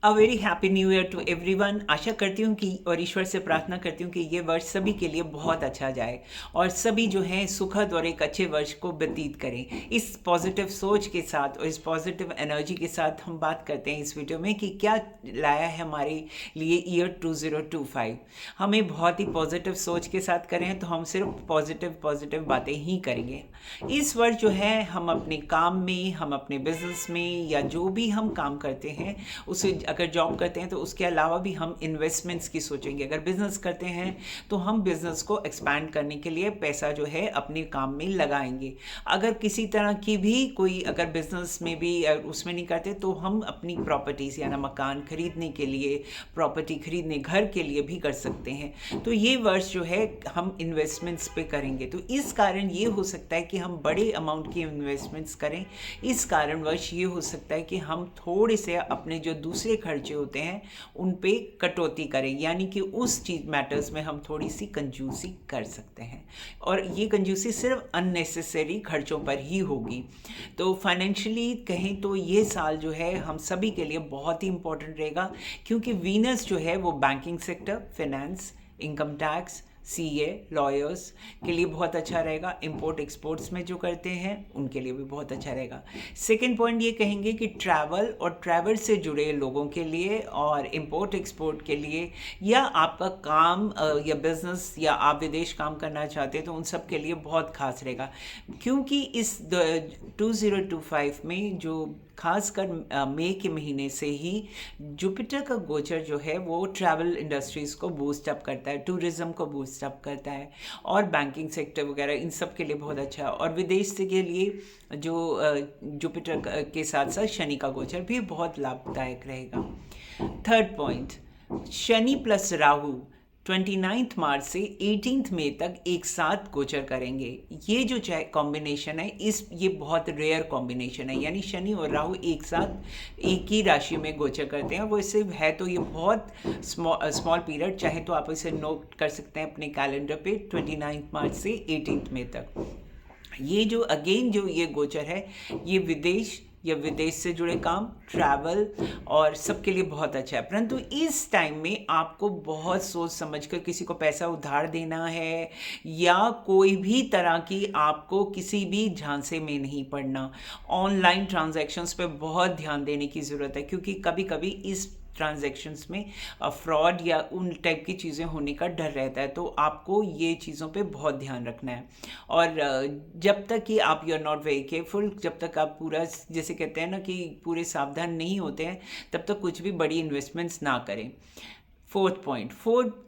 A very happy new year to everyone. आशा करती हूँ कि और ईश्वर से प्रार्थना करती हूँ कि ये वर्ष सभी के लिए बहुत अच्छा जाए और सभी जो हैं सुखद और एक अच्छे वर्ष को व्यतीत करें। इस पॉजिटिव सोच के साथ और इस पॉजिटिव एनर्जी के साथ हम बात करते हैं इस वीडियो में कि क्या लाया है हमारे लिए ईयर 2025। हमें बहुत ही पॉजिटिव सोच के साथ करें तो हम सिर्फ पॉजिटिव पॉजिटिव बातें ही करेंगे। इस वर्ष जो है हम अपने काम में, हम अपने बिजनेस में या जो भी हम काम करते हैं उसे, अगर जॉब करते हैं तो उसके अलावा भी हम इन्वेस्टमेंट्स की सोचेंगे। अगर बिजनेस करते हैं तो हम बिजनेस को एक्सपैंड करने के लिए पैसा जो है अपने काम में लगाएंगे। अगर किसी तरह की भी कोई अगर बिजनेस में भी उसमें नहीं करते तो हम अपनी प्रॉपर्टीज यानी मकान खरीदने के लिए, प्रॉपर्टी खरीदने, घर के लिए भी कर सकते हैं। तो ये वर्ष जो है हम इन्वेस्टमेंट्स पे करेंगे। तो इस कारण ये हो सकता है कि हम बड़े अमाउंट की इन्वेस्टमेंट्स करें। इस कारणवश ये हो सकता है कि हम थोड़े से अपने जो दूसरे खर्चे होते हैं उन पे कटौती करें, यानी कि उस चीज मैटर्स में हम थोड़ी सी कंजूसी कर सकते हैं और ये कंजूसी सिर्फ अननेसेसरी खर्चों पर ही होगी। तो फाइनेंशियली कहें तो ये साल जो है हम सभी के लिए बहुत ही इंपॉर्टेंट रहेगा, क्योंकि वीनस जो है वो banking sector, finance, income tax, CA, lawyers के लिए बहुत अच्छा रहेगा। इंपोर्ट एक्सपोर्ट्स में जो करते हैं उनके लिए भी बहुत अच्छा रहेगा। सेकेंड पॉइंट ये कहेंगे कि ट्रैवल और ट्रैवल से जुड़े लोगों के लिए और इंपोर्ट एक्सपोर्ट के लिए, या आपका काम या बिजनेस या आप विदेश काम करना चाहते हैं तो उन सब के लिए बहुत खास रहेगा। क्योंकि इस 2025 में जो खासकर मई के महीने से ही जुपिटर का गोचर जो है वो ट्रैवल इंडस्ट्रीज़ को बूस्ट अप करता है, टूरिज़्म को बूस्ट अप करता है और बैंकिंग सेक्टर वगैरह इन सब के लिए बहुत अच्छा है। और विदेश से के लिए जो जुपिटर के साथ साथ शनि का गोचर भी बहुत लाभदायक रहेगा। Third point, Shani plus Rahu 29 मार्च से 18 मई तक एक साथ गोचर करेंगे। ये जो चाहे कॉम्बिनेशन है, इस ये बहुत रेयर कॉम्बिनेशन है, यानी शनि और राहु एक साथ एक ही राशि में गोचर करते हैं। वो इससे है तो ये बहुत स्मॉल पीरियड, चाहे तो आप इसे नोट कर सकते हैं अपने कैलेंडर पे 29 मार्च से 18 मई तक। ये जो अगेन जो ये गोचर है ये विदेश या विदेश से जुड़े काम, ट्रैवल और सबके लिए बहुत अच्छा है। परंतु इस टाइम में आपको बहुत सोच समझ कर किसी को पैसा उधार देना है या कोई भी तरह की आपको किसी भी झांसे में नहीं पड़ना। ऑनलाइन ट्रांजैक्शंस पे बहुत ध्यान देने की ज़रूरत है, क्योंकि कभी कभी इस ट्रांजैक्शंस में फ्रॉड या उन टाइप की चीज़ें होने का डर रहता है। तो आपको ये चीज़ों पे बहुत ध्यान रखना है। और जब तक कि आप you are not very careful, जब तक आप पूरा जैसे कहते हैं ना कि पूरे सावधान नहीं होते हैं, तब तक कुछ भी बड़ी इन्वेस्टमेंट्स ना करें। Fourth point,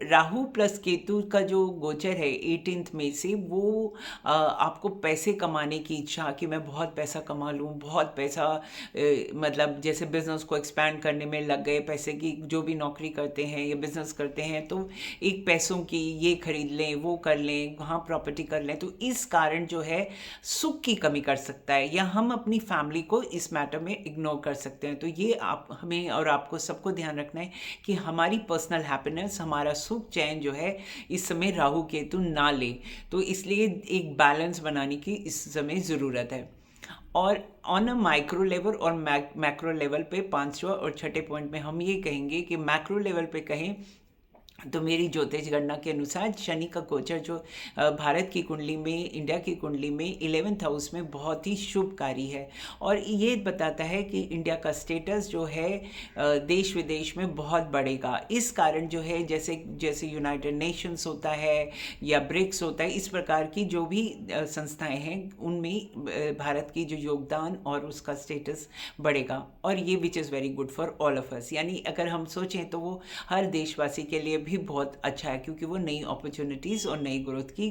Rahu plus Ketu का जो गोचर है 18 मई से, वो आपको पैसे कमाने की इच्छा कि मैं बहुत पैसा कमा लूँ, बहुत पैसा मतलब जैसे बिजनेस को एक्सपैंड करने में लग गए पैसे की, जो भी नौकरी करते हैं या बिजनेस करते हैं तो एक पैसों की ये खरीद लें, वो कर लें, वहाँ प्रॉपर्टी कर लें। तो इस कारण जो है सुख की कमी कर सकता है, या हम अपनी फैमिली को इस मैटर में इग्नोर कर सकते हैं। तो ये आप हमें और आपको सबको ध्यान रखना है कि हमारी पर्सनल हैप्पीनेस, हमारा सुख चैन जो है इस समय राहु केतु ना ले। तो इसलिए एक बैलेंस बनाने की इस समय ज़रूरत है। और ऑन अ माइक्रो लेवल और मैक्रो लेवल पे पांचवा और छठे पॉइंट में हम ये कहेंगे कि मैक्रो लेवल पे कहें तो मेरी ज्योतिष गणना के अनुसार शनि का गोचर जो भारत की कुंडली में, इंडिया की कुंडली में 11th हाउस में बहुत ही शुभकारी है। और ये बताता है कि इंडिया का स्टेटस जो है देश विदेश में बहुत बढ़ेगा। इस कारण जो है जैसे जैसे यूनाइटेड नेशंस होता है या ब्रिक्स होता है, इस प्रकार की जो भी संस्थाएं हैं उनमें भारत की जो योगदान और उसका स्टेटस बढ़ेगा। और ये which is very good for all of us, यानी अगर हम सोचें तो वो हर देशवासी के लिए भी बहुत अच्छा है, क्योंकि वो नई अपॉर्चुनिटीज़ और नई ग्रोथ की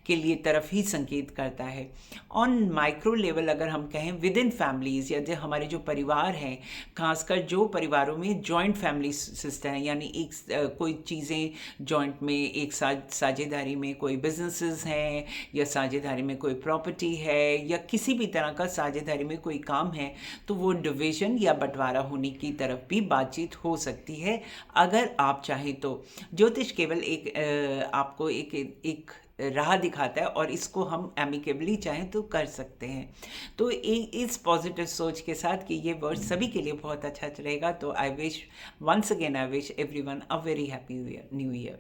के लिए तरफ ही संकेत करता है। ऑन माइक्रो लेवल अगर हम कहें विद इन फैमिलीज़, या जो हमारे जो परिवार हैं, खासकर जो परिवारों में जॉइंट फैमिली सिस्टम है, यानी एक कोई चीज़ें जॉइंट में एक साझेदारी में कोई बिजनेसेस हैं, या साझेदारी में कोई प्रॉपर्टी है, या किसी भी तरह का साझेदारी में कोई काम है, तो वो डिवीज़न या बंटवारा होने की तरफ भी बातचीत हो सकती है अगर आप चाहें तो। ज्योतिष केवल एक आपको एक राह दिखाता है और इसको हम एमिकेबली चाहें तो कर सकते हैं। तो इस पॉजिटिव सोच के साथ कि ये वर्ष सभी के लिए बहुत अच्छा चलेगा, तो I wish, once again I wish everyone a very happy new year.